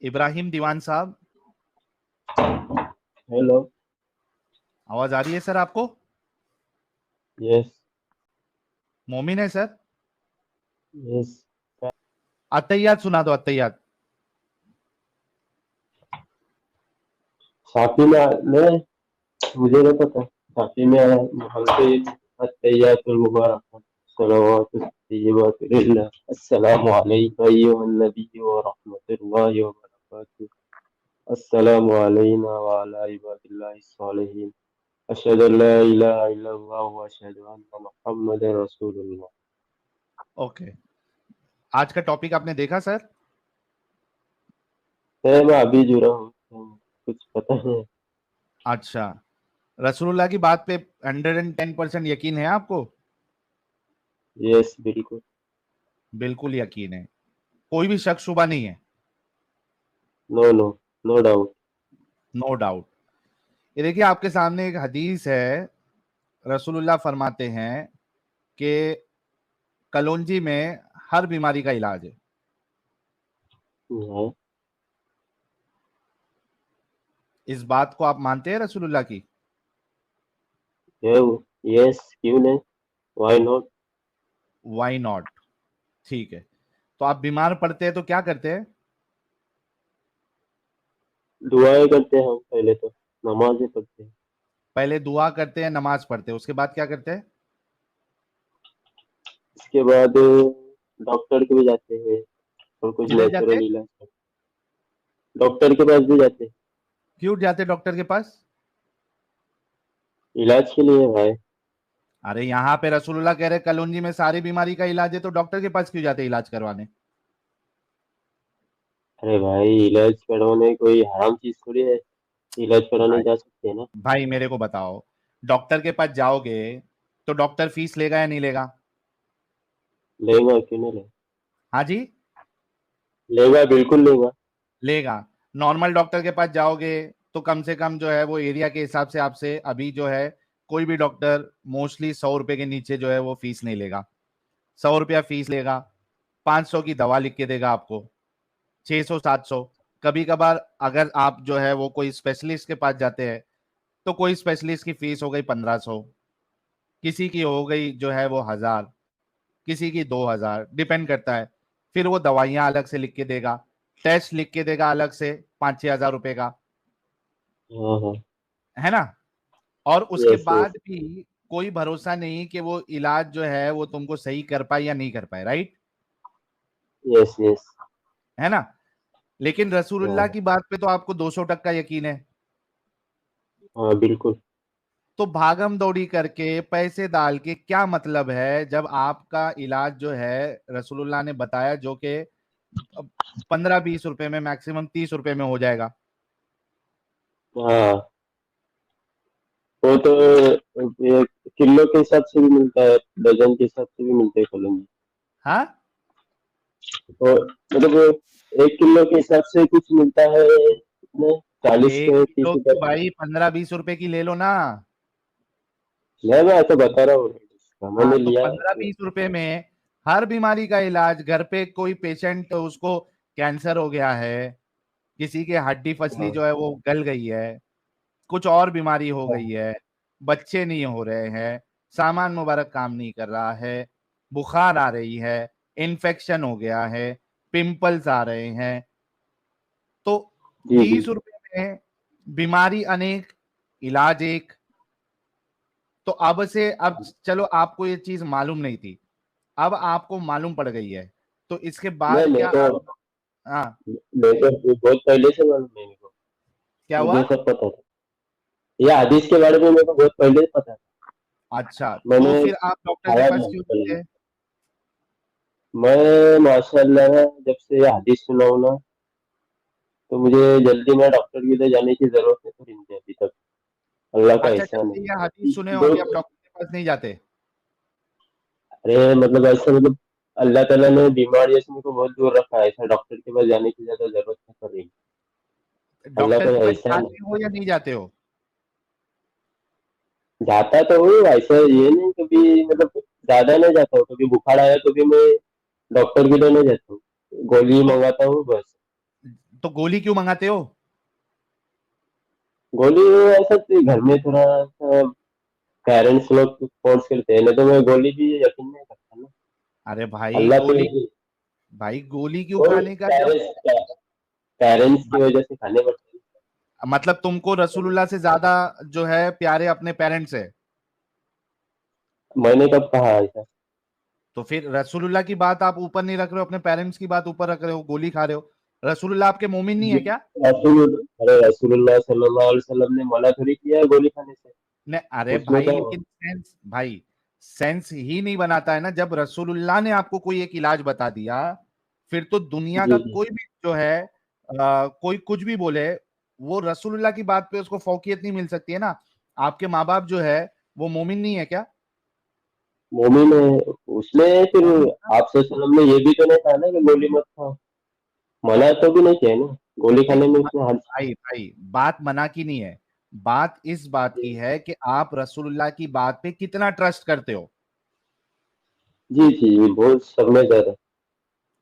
इब्राहिम दीवान साहब, हेलो। आवाज आ रही है सर आपको? यस। मोमिन है सर? यस। अत्तहियात सुना दो, अत्तहियात। साफी में नहीं, मुझे नहीं पता। साफी में हमसे अत्तहियातुल मुबारकात सलावातुत तय्यिबातुल्लाह अस्सलामु अलैका अय्युहन नबिय्यु व रहमतुल्लाहि व बरकातुहू अस्सलामु अलैना व अला इबादिल्लाहिस सालिहीन अशहदु अन ला इलाहा इल्लल्लाह व अशहदु अन्ना मुहम्मदन रसूलुल्लाह। ओके, आज का टॉपिक आपने देखा सर? मैं अभी जुड़ा हूँ तो कुछ पता नहीं। अच्छा, रसूलुल्लाह की बात पे 110% यकीन है आपको? यस, बिल्कुल। बिल्कुल यकीन है, कोई भी शक शुबा नहीं है? No no, no doubt. No doubt. ये देखिए, आपके सामने एक हदीस है। रसूलुल्लाह फरमाते हैं कि कलौंजी में हर बीमारी का इलाज है। इस बात को आप मानते हैं रसूलुल्लाह की? यस, क्यों नहीं, व्हाई नॉट। Why not? ठीक है, तो आप बीमार पड़ते हैं तो क्या करते हैं? दुआएं करते हैं हम, पहले तो नमाजें पढ़ते हैं। पहले दुआ करते हैं, नमाज पढ़ते हैं, उसके बाद क्या करते हैं? इसके बाद डॉक्टर के भी जाते हैं और कुछ किधर जाते हैं? नेचुरल इलाज करते हैं। डॉक्टर के पास भी जाते हैं, क्यों जाते हैं डॉक्टर के पास? इलाज के लिए भाई। अरे यहाँ पे रसूलुल्लाह कह रहे कलौंजी में सारी बीमारी का इलाज है, तो डॉक्टर के पास क्यों जाते हैं इलाज करवाने? अरे भाई, इलाज करवाने कोई हराम चीज थोड़ी है, इलाज कराने भाई, जा सकते हैं ना। भाई मेरे को बताओ, डॉक्टर के पास जाओगे तो डॉक्टर फीस लेगा या नहीं लेगा? लेगा, क्यों नहीं लेगा। हाँ जी, लेगा, बिल्कुल लेगा। लेगा। नॉर्मल डॉक्टर के पास जाओगे तो कम से कम जो है वो एरिया के हिसाब से आपसे अभी जो है कोई भी डॉक्टर मोस्टली 100 रुपए के नीचे जो है वो फीस नहीं लेगा। 100 रुपया फीस लेगा, 500 की दवा लिख के देगा आपको, 600 700। कभी कभार अगर आप जो है वो कोई स्पेशलिस्ट के पास जाते हैं तो कोई स्पेशलिस्ट की फीस हो गई 1500, किसी की हो गई जो है वो 1000, किसी की 2000, डिपेंड करता है। फिर वो दवाइयां अलग से लिख के देगा, टेस्ट लिख के देगा अलग से 5-6 हजार रुपए का, हाँ हाँ। है ना? और उसके यस यस। बाद भी कोई भरोसा नहीं कि वो इलाज जो है वो तुमको सही कर पाए या नहीं कर पाए, राइट? Yes yes. है ना? लेकिन रसूलुल्लाह हाँ की बात पे तो आपको 200% यकीन है। हाँ, बिल्कुल। तो भागम दौड़ी करके पैसे डाल के क्या मतलब है, जब आपका इलाज जो है रसूलुल्लाह ने बताया जो कि 15-20 रुपए में, मैक्सिमम 30 रुपए में हो जाएगा। हाँ, वो तो ये किलो के हिसाब से भी मिलता है, डजन के हिसाब से भी मिलते हैं कॉलोनी। हाँ, तो मतलब 1 किलो के हिसाब से कुछ मिलता है ना, 40 एक के तीस किलो की रुपए भाई 15-20 रुपए की ले लो ना। मैं ऐसा बता रहा हूँ, हाँ, मैंने तो लिया। 15-20 रुपए में हर बीमारी का इलाज। घर पे कोई पेशेंट, उसको कैंसर हो गया है, किसी के हड्डी फसली हाँ जो है वो गल गई है, कुछ और बीमारी हो हाँ गई है, बच्चे नहीं हो रहे हैं, सामान मुबारक काम नहीं कर रहा है, बुखार आ रही है, इन्फेक्शन हो गया है, पिंपल्स आ रहे हैं, तो जी जी। 30 रुपए में बीमारी अनेक, इलाज एक। तो अब से, अब चलो आपको ये चीज मालूम नहीं थी, अब आपको मालूम पड़ गई है, तो इसके नहीं, बाद मैं क्या तो आप? हाँ, मैं तो बहुत पहले से मालूम है मेरे को। क्या हुआ? मुझे सब पता था, ये हदीस के बारे में मेरे को बहुत पहले से पता था। अच्छा, तो मैंने फिर आप डॉक्टर के खाया पास भी क्यों पहले। जाते हैं? मैं माशाल्लाह जब से ये हदीस सुना हूं ना, तो मुझे जल्दी में डॉक्टर के लिए जाने की जरूरत नहीं पड़ी मुझे अभी तक। अल्लाह का अच्छा, जब एहसान से ये हदीस सुने है। हो दो, अभी आप डॉक्टर के पास नहीं जाते? अरे मतलब ऐसे मतलब अल्लाह ताला ने बीमारियों से मुझको बहुत दूर रखा है, ऐसा डॉक्टर के पास जाने की ज्यादा जरूरत नहीं पड़ रही। अल्लाह डॉक्टर का के पास एहसान है। जाते हो या नहीं जाते हो? जाता तो हूँ, ऐसा ये नहीं कभी मतलब ज्यादा नहीं जाता हूँ। कभी बुखार आया तो भी मैं डॉक्टर के लिए नहीं जाता हूँ, गोली तो मंगाता हूँ बस। तो गोली क्यों मंगाते हो? गोली ऐसा तो घर में थोड़ा सा पेरेंट्स लोग फोर्स करते हैं, नहीं तो मैं गोली भी यकीन नहीं करता ना। अरे भाई अल्लाह पे गोली, भाई गोली क्यों कोई खाने का जब, पेरेंट्स पेरेंट्स की वजह से खाने पड़ते मतलब तुमको रसूलुल्लाह से ज्यादा जो है प्यारे अपने पेरेंट्स है? हैं। मैंने कब कहा ऐसा? तो फिर रसूलुल्लाह की बात आप ऊपर नहीं रख रहे हो, अपने पेरेंट्स की बात ऊपर रख रहे हो, गोली खा रहे हो। रसूलुल्लाह आपके मोमिन नहीं जी, है क्या? अरे रसूलुल्लाह सल्लल्लाहु अलैहि वसल्लम ने मना थोड़ी किया है गोली खाने से। ने अरे उसमें भाई तो लेकिन सेंस, भाई सेंस ही नहीं बनाता है ना, जब रसूलुल्लाह ने आपको कोई एक इलाज बता दिया, फिर तो दुनिया जी का जी। कोई भी जो है कोई कुछ भी बोले, वो रसूलुल्लाह की बात पे उसको फौकियत नहीं मिल सकती है ना। आपके माँ बाप जो है वो मोमिन नहीं है क्या? मोमिन है। उसमें फिर मोमिन था। आप सल्लल्लाहु अलैहि वसल्लम ने ये भी तो नहीं कहा ना कि गोली मत खाओ। मना तो भी नहीं किया ना। गोली नहीं खाने में उसमें हर्ज। भाई भाई, बात मना की नहीं है, बात इस बात की है कि आप रसूलुल्लाह की बात पे कितना ट्रस्ट करते हो, जी जी जी, बहुत सब में ज्यादा।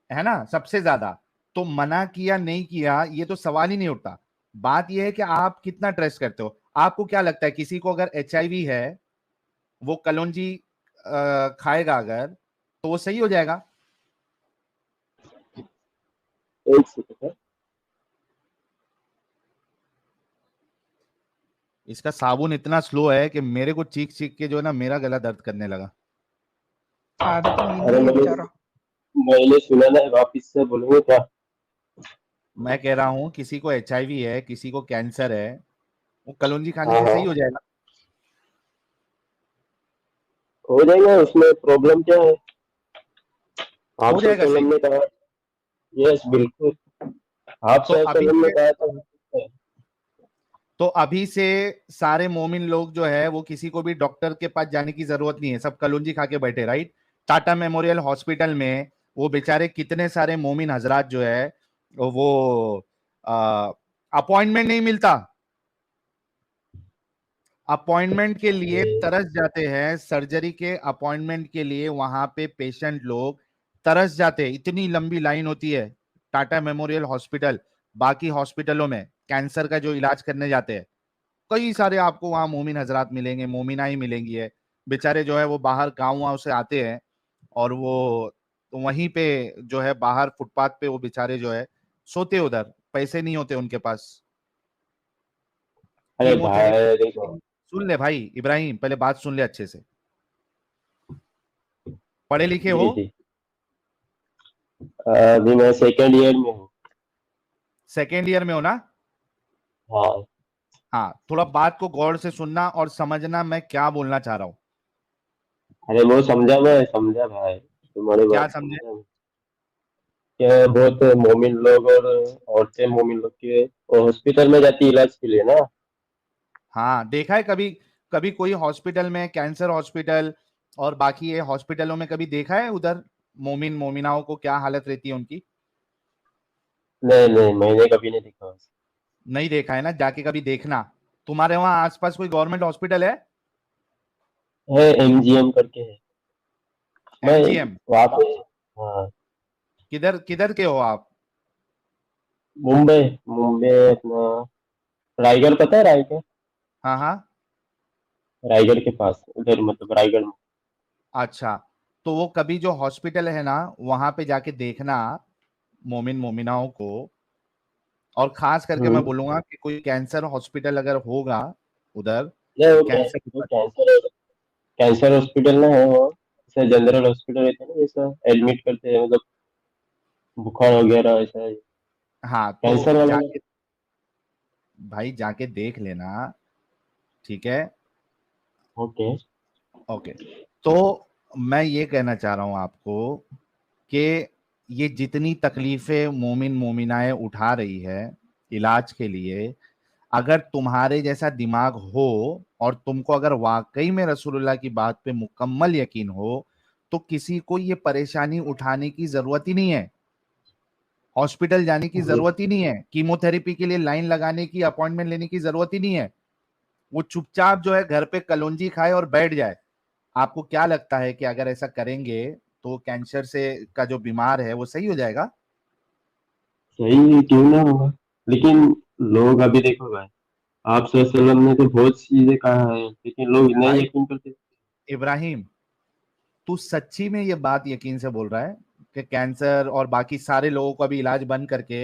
है ना, सबसे ज्यादा। तो मना किया नहीं किया ये तो सवाल ही नहीं उठता, बात यह है कि आप कितना ट्रस्ट करते हो। आपको क्या लगता है किसी को अगर एचआईवी है, वो कलौंजी खाएगा अगर, तो वो सही हो जाएगा? एक सेकंड है। इसका साबुन इतना स्लो है कि मेरे को चीख चीख के जो है ना मेरा गला दर्द करने लगा। आदत तो नहीं अरे है मैंने बेचारा। मैंने सुना ना, वापिस से बोलूंगा क्या? मैं कह रहा हूं किसी को एचआईवी है, किसी को कैंसर है, वो कलौंजी खाने हाँ से सही हाँ, हो जाएगा। हो जाएगा। उसमें प्रॉब्लम क्या है? आप हो सल्लल्लाहु जाएगा अलैहि सही। वसल्लम ने कहा। यस बिल्कुल। आप तो सल्लल्लाहु अलैहि अभी वसल्लम ने से, कहा था। तो अभी से सारे मोमिन लोग जो है वो किसी को भी डॉक्टर के पास जाने की जरूरत नहीं है, सब कलौंजी खा के बैठे, राइट? टाटा मेमोरियल हॉस्पिटल में वो बेचारे कितने सारे मोमिन हजरात जो है वो अपॉइंटमेंट नहीं मिलता, अपॉइंटमेंट के लिए तरस जाते हैं, सर्जरी के अपॉइंटमेंट के लिए वहां पे पेशेंट लोग तरस जाते हैं, इतनी लंबी लाइन होती है टाटा मेमोरियल हॉस्पिटल। बाकी हॉस्पिटलों में कैंसर का जो इलाज करने जाते हैं, कई सारे आपको वहां मोमिन हजरात मिलेंगे, मोमिना ही मिलेंगी है, बेचारे जो है वो बाहर गाँव वाँव से आते हैं, और वो तो वहीं पे जो है बाहर फुटपाथ पे वो बेचारे जो है सोते, उधर पैसे नहीं होते उनके पास। अरे भाई देखो। कीमोथेरेपी, सुन ले भाई इब्राहिम, पहले बात सुन ले अच्छे से, पढ़े लिखे हो? जी जी। अभी मैं सेकेंड ईयर में हूँ। सेकेंड ईयर में हो ना? हाँ। हाँ, थोड़ा बात को गौर से सुनना और समझना मैं क्या बोलना चाह रहा हूँ। अरे वो समझा, मैं समझा भाई, तुम्हारी क्या बात समझे? समझा मैं। क्या बहुत मोमिन लोग और औरतें मोमिन लोग के हॉस्पिटल में जाती है इलाज के लिए ना। हाँ, देखा है कभी, कभी कोई हॉस्पिटल में, कैंसर हॉस्पिटल और बाकी ये हॉस्पिटलों में कभी देखा है उधर मोमिन मोमिनाओं को क्या हालत रहती है उनकी? नहीं नहीं, मैंने कभी नहीं देखा। नहीं देखा है ना, जाके कभी देखना। तुम्हारे वहां आसपास कोई गवर्नमेंट हॉस्पिटल है? है एमजीएम करके है। मैं एमजीएम? वहाँ पे। हाँ। किधर किधर के हो आप? मुंबई। मुंबई अपना रायगढ़, पता है रायगढ़? हाँ हाँ। रायगढ़ के पास उधर, मतलब रायगढ़ में। अच्छा, तो वो कभी जो हॉस्पिटल है ना वहां पे जाके देखना मोमिन मोमिनाओं को, और खास करके मैं हम्म। बोलूंगा कि कोई कैंसर हॉस्पिटल अगर होगा उधर, नहीं, तो वो कैंसर, वो कैंसर कैंसर हॉस्पिटल ना है वो। जैसे जनरल हॉस्पिटल रहते हैं ना, जैसा एडमिट करते हैं, मतलब बुखार वगैरह ऐसा है। हाँ तो कैंसर वाला ना। जाके, भाई जाके देख लेना, ठीक है? ओके। ओके। तो मैं ये कहना चाह रहा हूं आपको कि ये जितनी तकलीफें मोमिन मोमिनाएं उठा रही है इलाज के लिए, अगर तुम्हारे जैसा दिमाग हो और तुमको अगर वाकई में रसूलुल्लाह की बात पे मुकम्मल यकीन हो, तो किसी को ये परेशानी उठाने की जरूरत ही नहीं है, हॉस्पिटल जाने की जी। जरूरत ही नहीं है, कीमोथेरेपी के लिए लाइन लगाने की, अपॉइंटमेंट लेने की जरूरत ही नहीं है। वो चुपचाप जो है घर पे कलौंजी खाए और बैठ जाए। आपको क्या लगता है कि अगर ऐसा करेंगे तो कैंसर से का जो बीमार है वो सही हो जाएगा? सही क्यों ना होगा, लेकिन लोग अभी देखो भाई, आप सल्लल्लाहु अलैहि वसल्लम ने तो बहुत चीजें कहा है, लेकिन लोग नहीं भाई यकीन करते। इब्राहिम, तू सच्ची में ये बात यकीन से बोल रहा है कि कैंसर और बाकी सारे लोगों को अभी इलाज बंद करके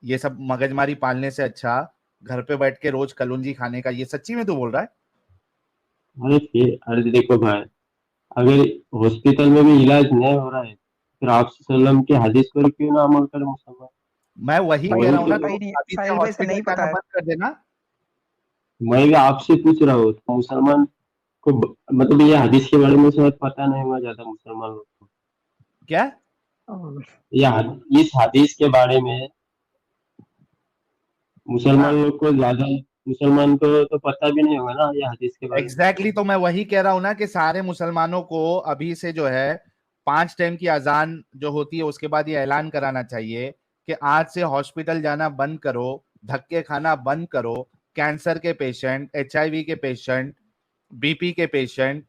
ये सब मगजमारी पालने से अच्छा घर पे बैठ के रोज कलौंजी खाने का, ये सच्ची में तू बोल रहा है? अरे देखो भाई, अगर हॉस्पिटल में भी इलाज नहीं हो रहा है, फिर आप सल्लल्लाहु अलैहि वसल्लम की हदीस पर क्यों ना अमल करे मुसलमान। मैं वही भाई कह रहा वही हूँ मुझे ना, तो, पता तो ही नहीं, अभी से साहिल भाई से हॉस्पिटल नहीं जाना पता है। बंद कर देना। मैं भी आपसे पूछ रहा हूँ, तो मुसलमान को मतलब ये हदीस के बारे में शायद पता नहीं हुआ ज्यादा मुसलमान लोग को। क्या? और इस हदीस के बारे में मुसलमान हाँ, लोग को ज्यादा, मुसलमान को तो पता भी नहीं होगा ना ये हदीस के बारे में। एग्जैक्टली तो मैं वही कह रहा हूं ना कि सारे मुसलमानों को अभी से जो है 5 टाइम की अजान जो होती है उसके बाद ये ऐलान कराना चाहिए कि आज से हॉस्पिटल जाना बंद करो, धक्के खाना बंद करो। कैंसर के पेशेंट, एचआईवी के पेशेंट, बीपी के पेशेंट,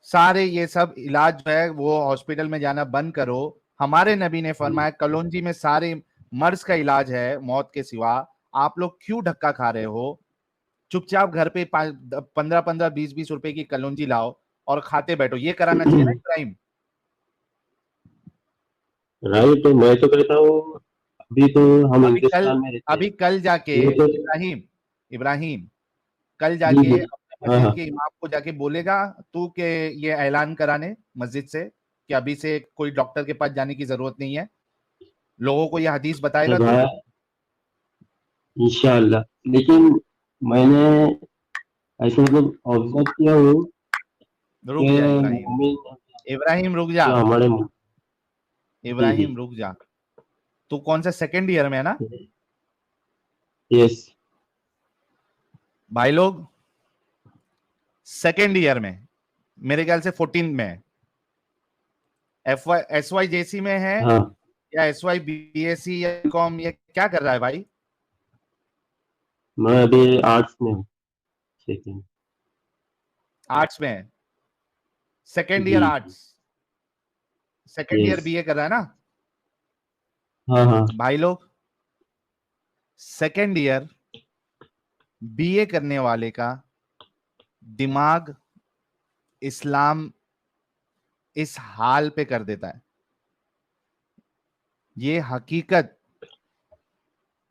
सारे ये सब इलाज जो है वो हॉस्पिटल में जाना बंद करो। हमारे नबी ने फरमाया कलौंजी में सारे मर्ज का इलाज है मौत के सिवा। आप लोग क्यों धक्का खा रहे हो? चुपचाप घर पे 15-15 20-20 रुपए की कलौंजी लाओ और खाते बैठो। ये कराना चाहिए ना इब्राहिम? राइट, तो मैं तो कहता हूँ, अभी तो हम अभी कल हिंदुस्तान में रहते हैं। अभी कल जाके ये तो इब्राहिम इब्राहिम कल जी जाके जी। अपने हाँ मस्जिद हाँ। के इमाम को जाके बोलेगा तू के ये ऐलान कराने मस्जिद से कि अभी से कोई डॉक्टर के पास जाने की जरूरत नहीं है। लोगों को ये हदीस अरे बताएगा तू। भाई, इंशाअल्लाह। लेकिन मैंने ऐसे मतलब ऑब्जर्व किया हूँ कि रुक जा इब्राहिम, मोमिन इब्राहिम रुक जा, जो हमारे जी जी। इब्राहिम रुक जा। तू कौन सा सेकंड ईयर में है ना? यस। भाई लोग, सेकंड ईयर में, मेरे ख्याल से 14 में है। एस वाई जेसी में है हाँ, या SY BSc या कॉम, ये क्या कर रहा है भाई? मैं अभी आर्ट्स में हूँ, सेकेंड। आर्ट्स में है, सेकेंड ईयर जी जी। Arts, second year yes. BA कर रहा है ना? हाँ हाँ। भाई लोग, सेकेंड ईयर बीए करने वाले का दिमाग इस्लाम इस हाल पे कर देता है। ये हकीकत,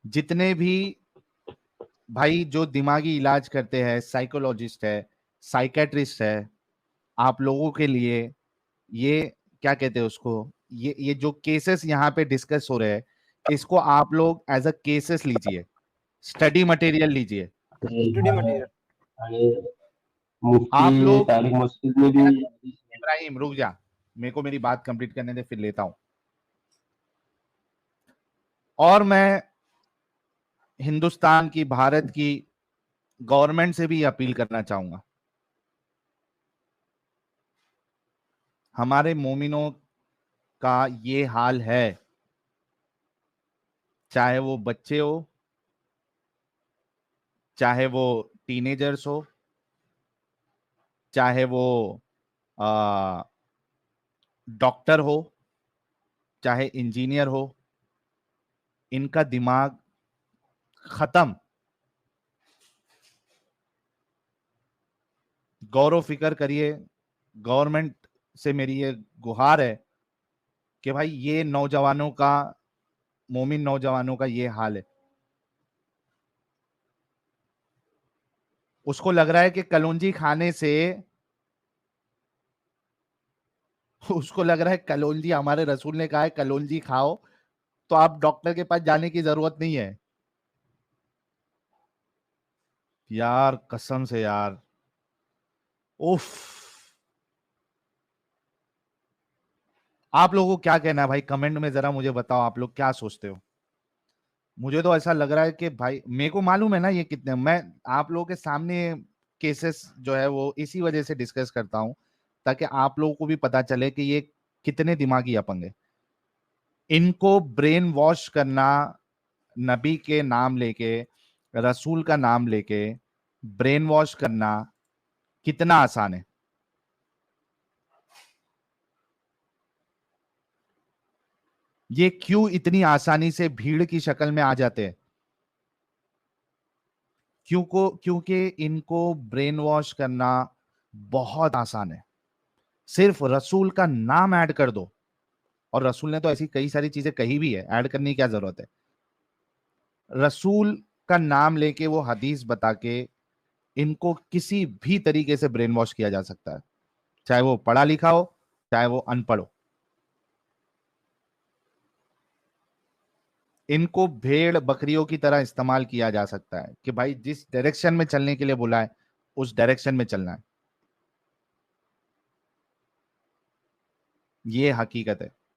जितने भी भाई जो दिमागी इलाज करते हैं, साइकोलॉजिस्ट है, साइकेट्रिस्ट है, आप लोगों के लिए ये क्या कहते हैं उसको, ये जो केसेस यहाँ पे डिस्कस हो रहे हैं, इसको आप लोग एज अ केसेस लीजिए, स्टडी मटेरियल लीजिए। Study material. अरे मुफ्ती आप लोग, तारिक मस्जिद में भी। इब्राहिम रुक जा, मेरे को मेरी बात कंप्लीट करने दे फिर लेता हूं। और मैं हिंदुस्तान की, भारत की गवर्नमेंट से भी अपील करना चाहूंगा, हमारे मोमिनों का ये हाल है, चाहे वो बच्चे हो, चाहे वो टीनेजर्स हो, चाहे वो डॉक्टर हो, चाहे इंजीनियर हो, इनका दिमाग खत्म। गौरव फिक्र करिए। गवर्नमेंट से मेरी ये गुहार है कि भाई ये नौजवानों का, मोमिन नौजवानों का ये हाल है। उसको लग रहा है कि कलौंजी खाने से, उसको लग रहा है कलौंजी, हमारे रसूल ने कहा है कलौंजी खाओ तो आप डॉक्टर के पास जाने की जरूरत नहीं है। यार कसम से यार, उफ। आप लोगों को क्या कहना है भाई? कमेंट में जरा मुझे बताओ, आप लोग क्या सोचते हो? मुझे तो ऐसा लग रहा है कि भाई, मेरे को मालूम है ना ये कितने, मैं आप लोगों के सामने केसेस जो है वो इसी वजह से डिस्कस करता हूं ताकि आप लोगों को भी पता चले कि ये कितने दिमागी अपंग है। इनको ब्रेन वॉश करना, नबी के नाम लेके, रसूल का नाम लेके ब्रेन वॉश करना कितना आसान है। ये क्यों इतनी आसानी से भीड़ की शक्ल में आ जाते हैं? क्योंकि इनको ब्रेन वॉश करना बहुत आसान है। सिर्फ रसूल का नाम ऐड कर दो, और रसूल ने तो ऐसी कई सारी चीजें कही भी है, ऐड करने की क्या जरूरत है। रसूल का नाम लेके वो हदीस बता के इनको किसी भी तरीके से ब्रेन वॉश किया जा सकता है, चाहे वो पढ़ा लिखा हो चाहे वो अनपढ़ हो। इनको भेड़ बकरियों की तरह इस्तेमाल किया जा सकता है कि भाई जिस डायरेक्शन में चलने के लिए बोला है उस डायरेक्शन में चलना है। ये हकीकत है।